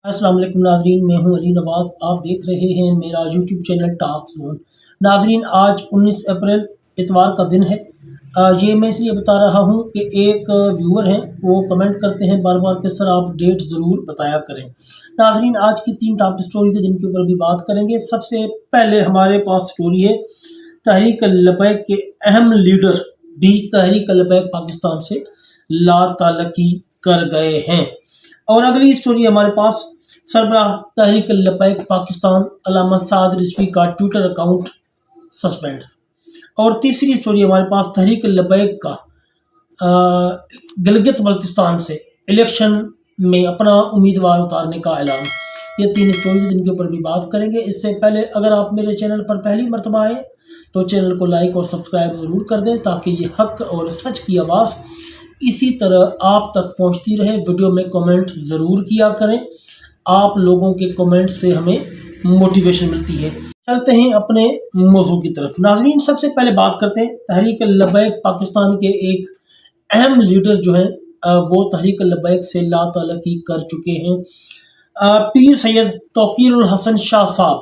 अस्सलाम वालेकुम नाजरीन, मैं हूं अली नवाज़। आप देख रहे हैं मेरा यूट्यूब चैनल टॉक जोन। नाजरीन, आज 19 अप्रैल इतवार का दिन है। ये मैं इसलिए बता रहा हूं कि एक व्यूअर हैं, वो कमेंट करते हैं बार बार कि सर आप डेट ज़रूर बताया करें। नाजरीन, आज की 3 टॉप स्टोरीज है जिनके ऊपर भी बात करेंगे। सबसे पहले हमारे पास स्टोरी है तहरीक लबैक के अहम लीडर भी तहरीक लबैक पाकिस्तान से ला ताल्लुकी कर गए हैं। और अगली स्टोरी हमारे पास सरबराह तहरीक लबैक पाकिस्तान अल्लामा साद रिजवी का ट्विटर अकाउंट सस्पेंड। और तीसरी स्टोरी हमारे पास तहरीक लबैक का गिलगित बल्तिस्तान से इलेक्शन में अपना उम्मीदवार उतारने का ऐलान। ये 3 स्टोरीज जिनके ऊपर भी बात करेंगे। इससे पहले अगर आप मेरे चैनल पर पहली मर्तबा आए तो चैनल को लाइक और सब्सक्राइब ज़रूर कर दें ताकि ये हक और सच की आवाज़ इसी तरह आप तक पहुंचती रहे। वीडियो में कमेंट ज़रूर किया करें, आप लोगों के कमेंट से हमें मोटिवेशन मिलती है। चलते हैं अपने मौजू की तरफ। नाजरीन, सबसे पहले बात करते हैं तहरीक लबैक पाकिस्तान के एक अहम लीडर जो हैं वो तहरीक लबैक से ला ताल्लुकी कर चुके हैं। पीर सैयद तौकीरुल हसन शाह साहब,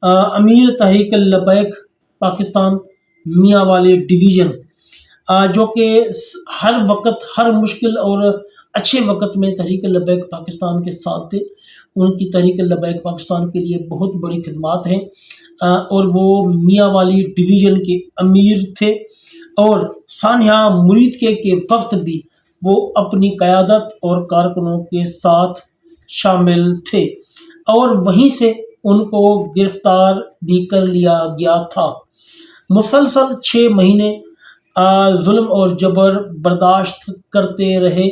अमीर तहरीक लबैक पाकिस्तान मियाँ वाले डिवीज़न, जो कि हर वक्त हर मुश्किल और अच्छे वक्त में तहरीक लबैक पाकिस्तान के साथ थे। उनकी तहरीक लबैक पाकिस्तान के लिए बहुत बड़ी खिदमात हैं और वो मियाँ वाली डिवीज़न के अमीर थे और सानिया मुरीद के वक्त भी वो अपनी क़यादत और कारकुनों के साथ शामिल थे और वहीं से उनको गिरफ्तार भी कर लिया गया था। मुसलसल 6 महीने जुल्म और जबर बर्दाश्त करते रहे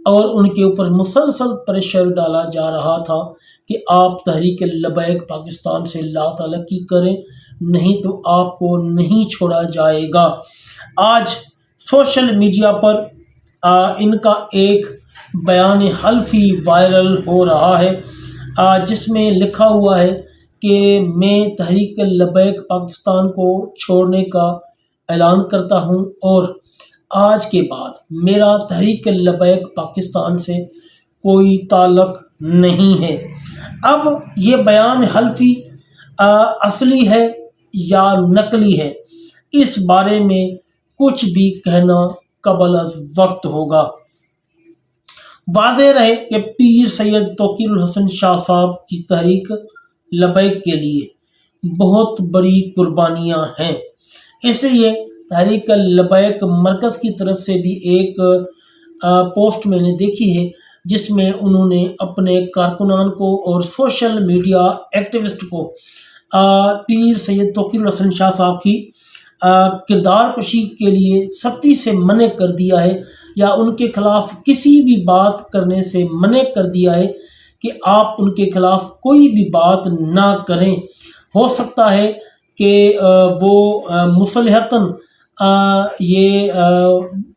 और उनके ऊपर मुसलसल प्रेशर डाला जा रहा था कि आप तहरीक लबैक पाकिस्तान से ला ताल्लुकी करें, नहीं तो आपको नहीं छोड़ा जाएगा। आज सोशल मीडिया पर इनका एक बयान हल्फी वायरल हो रहा है जिसमें लिखा हुआ है कि मैं तहरीक लबैक पाकिस्तान को छोड़ने का ऐलान करता हूं और आज के बाद मेरा तहरीक लबैक पाकिस्तान से कोई ताल्लुक नहीं है। अब ये बयान हल्फी असली है या नकली है, इस बारे में कुछ भी कहना कबल अज़ वक्त होगा। वाज़ेह रहे कि पीर सैयद तौकीरुल हसन शाह साहब की तहरीक लबैक के लिए बहुत बड़ी कुर्बानियाँ हैं। इसलिए तहरीक लबैक मरकज़ की तरफ से भी एक पोस्ट मैंने देखी है जिसमें उन्होंने अपने कारकुनान को और सोशल मीडिया एक्टिविस्ट को पीर सैयद तौकीरुल हसन शाह साहब की किरदार कशी के लिए सख्ती से मना कर दिया है या उनके खिलाफ किसी भी बात करने से मना कर दिया है कि आप उनके खिलाफ कोई भी बात ना करें। हो सकता है कि वो मुसलहतन ये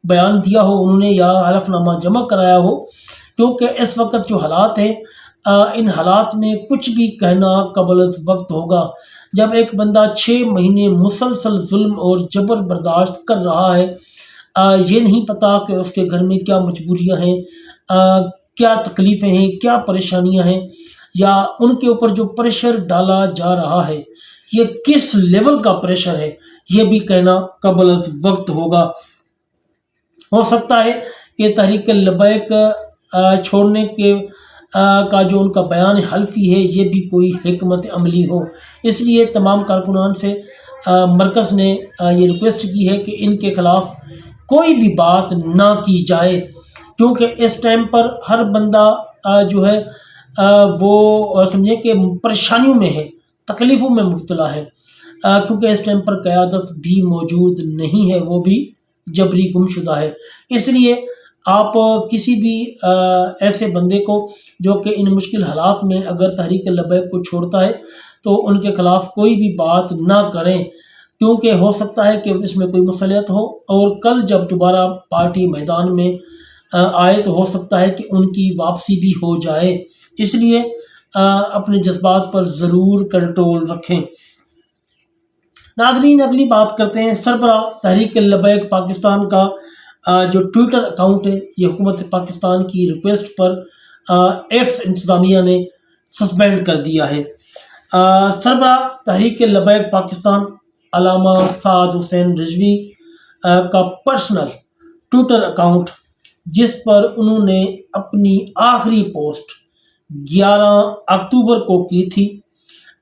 बयान दिया हो उन्होंने या हलफनामा जमा कराया हो, क्योंकि इस वक्त जो हालात हैं इन हालात में कुछ भी कहना कबल अज़ वक्त होगा। जब एक बंदा 6 महीने मुसलसल जुल्म और जबर बर्दाश्त कर रहा है, ये नहीं पता कि उसके घर में क्या मजबूरियां हैं, क्या तकलीफ़ें हैं, क्या परेशानियां हैं, या उनके ऊपर जो प्रेशर डाला जा रहा है ये किस लेवल का प्रेशर है, ये भी कहना कबल अज़ वक्त होगा। हो सकता है कि तहरीक लबैक छोड़ने के का जो उनका बयान हल्फी है ये भी कोई हिकमत अमली हो। इसलिए तमाम कारकुनान से मरकज़ ने ये रिक्वेस्ट की है कि इनके ख़िलाफ़ कोई भी बात ना की जाए, क्योंकि इस टाइम पर हर बंदा जो है वो समझे कि परेशानियों में है, तकलीफ़ों में मुब्तला है, क्योंकि इस टाइम पर क़यादत भी मौजूद नहीं है, वो भी जबरी गुमशुदा है। इसलिए आप किसी भी ऐसे बंदे को जो कि इन मुश्किल हालात में अगर तहरीक लबैक को छोड़ता है तो उनके खिलाफ कोई भी बात ना करें, क्योंकि हो सकता है कि इसमें कोई मुसलियत हो और कल जब दोबारा पार्टी मैदान में आए तो हो सकता है कि उनकी वापसी भी हो जाए। इसलिए अपने जज्बात पर ज़रूर कंट्रोल रखें। नाजरीन, अगली बात करते हैं सरबराह तहरीक लबैक पाकिस्तान का जो ट्विटर अकाउंट है, ये हुकूमत पाकिस्तान की रिक्वेस्ट पर ایکس انتظامیہ نے سسپینڈ کر دیا ہے۔ سربراہ تحریک لبیک پاکستان علامہ سعد حسین رضوی کا پرسنل ٹویٹر اکاؤنٹ، جس پر انہوں نے اپنی آخری پوسٹ 11 اکتوبر کو کی تھی،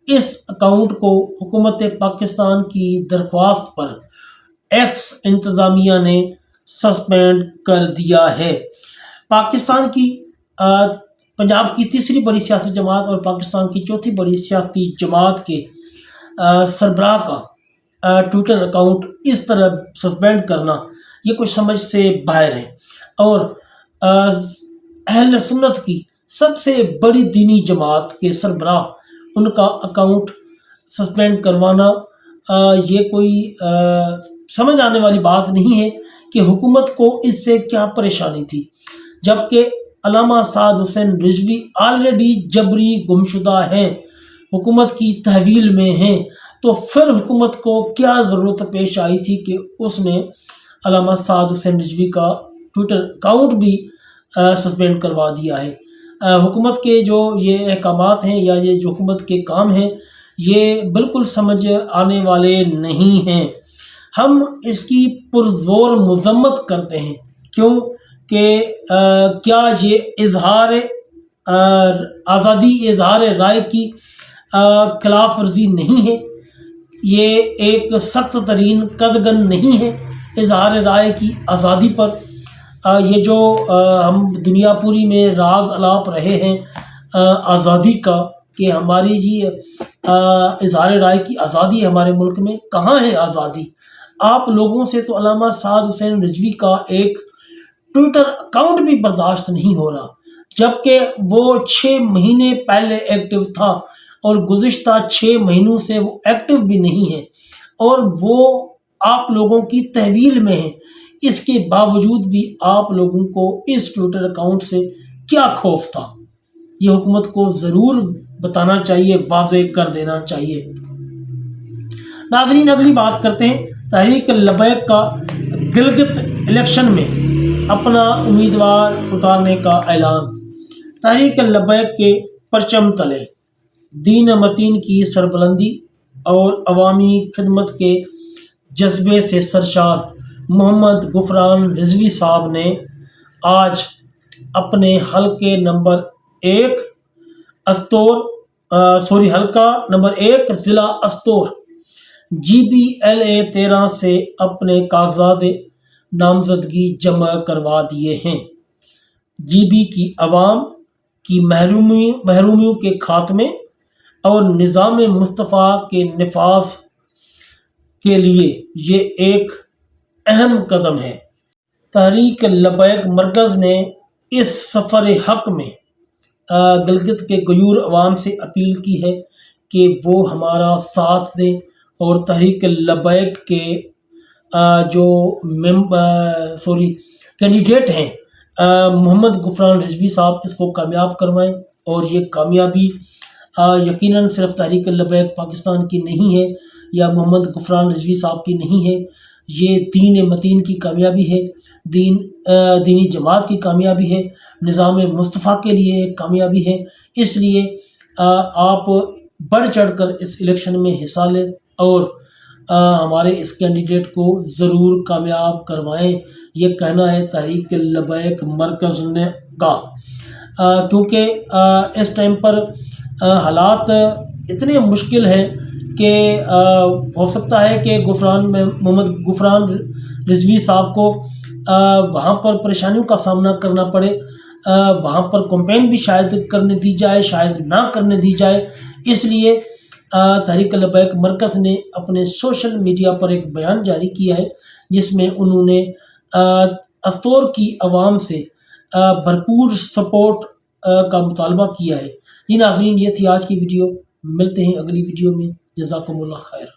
اس اکاؤنٹ کو حکومت پاکستان کی درخواست پر ایکس انتظامیہ نے سسپینڈ کر دیا ہے۔ پاکستان کی پنجاب کی تیسری بڑی سیاسی جماعت اور پاکستان کی چوتھی بڑی سیاسی جماعت کے سربراہ کا ٹویٹر اکاؤنٹ اس طرح سسپینڈ کرنا یہ کچھ سمجھ سے باہر ہے، اور اہل سنت کی سب سے بڑی دینی جماعت کے سربراہ ان کا اکاؤنٹ سسپینڈ کروانا یہ کوئی سمجھ آنے والی بات نہیں ہے کہ حکومت کو اس سے کیا پریشانی تھی، جبکہ علامہ سعد حسین رضوی آلریڈی جبری گمشدہ ہیں، حکومت کی تحویل میں ہیں، تو پھر حکومت کو کیا ضرورت پیش آئی تھی کہ اس نے علامہ سعد حسین رضوی کا ٹویٹر اکاؤنٹ بھی سسپینڈ کروا دیا ہے۔ حکومت کے جو یہ احکامات ہیں یا یہ جو حکومت کے کام ہیں یہ بالکل سمجھ آنے والے نہیں ہیں۔ ہم اس کی پرزور مذمت کرتے ہیں، کیوں کہ کیا یہ اظہار رائے کی خلاف ورزی نہیں ہے؟ یہ ایک سخت ترین قدغن نہیں ہے اظہار رائے کی آزادی پر؟ یہ جو ہم دنیا پوری میں راگ الاپ رہے ہیں آزادی کا کہ ہماری اظہار رائے کی آزادی ہے ہمارے ملک میں، کہاں ہے آزادی؟ آپ لوگوں سے تو علامہ سعد حسین رضوی کا ایک ٹویٹر اکاؤنٹ بھی برداشت نہیں ہو رہا، جبکہ وہ 6 مہینے پہلے ایکٹیو تھا اور گزشتہ 6 مہینوں سے وہ ایکٹیو بھی نہیں ہے، اور وہ آپ لوگوں کی تحویل میں ہے۔ اس کے باوجود بھی آپ لوگوں کو اس ٹویٹر اکاؤنٹ سے کیا خوف تھا؟ یہ حکومت کو ضرور بتانا چاہیے، واضح کر دینا چاہیے۔ ناظرین، اگلی بات کرتے ہیں تحریک لبیک کا گلگت الیکشن میں اپنا امیدوار اتارنے کا اعلان۔ تحریک لبیک کے پرچم تلے دین متین کی سربلندی اور عوامی خدمت کے جذبے سے سرشار محمد غفران رضوی صاحب نے آج اپنے حلقہ نمبر 1 ضلع استور GBLA 13 سے اپنے کاغذات نامزدگی جمع کروا دیے ہیں۔ GB کی عوام کی محرومیوں کے خاتمے اور نظام مصطفیٰ کے نفاذ کے لیے یہ ایک اہم قدم ہے۔ تحریک لبیک مرکز نے اس سفر حق میں گلگت کے غیور عوام سے اپیل کی ہے کہ وہ ہمارا ساتھ دیں اور تحریک لبیک کے جو کینڈیڈیٹ ہیں محمد غفران رضوی صاحب اس کو کامیاب کروائیں، اور یہ کامیابی یقیناً صرف تحریک لبیک پاکستان کی نہیں ہے یا محمد غفران رضوی صاحب کی نہیں ہے، یہ دین متین کی کامیابی ہے، دینی جماعت کی کامیابی ہے، نظام مصطفیٰ کے لیے ایک کامیابی ہے۔ اس لیے آپ بڑھ چڑھ کر اس الیکشن میں حصہ لیں اور ہمارے اس کینڈیڈیٹ کو ضرور کامیاب کروائیں، یہ کہنا ہے تحریک لبیک مرکز نے کا، کیونکہ اس ٹائم پر حالات اتنے مشکل ہیں کہ ہو سکتا ہے کہ محمد غفران رضوی صاحب کو وہاں پر پریشانیوں کا سامنا کرنا پڑے، وہاں پر کمپین بھی شاید کرنے دی جائے، شاید نہ کرنے دی جائے۔ اس لیے تحریک لبیک مرکز نے اپنے سوشل میڈیا پر ایک بیان جاری کیا ہے جس میں انہوں نے استور کی عوام سے بھرپور سپورٹ کا مطالبہ کیا ہے۔ جی ناظرین، یہ تھی آج کی ویڈیو، ملتے ہیں اگلی ویڈیو میں، جزاکم اللہ خیر۔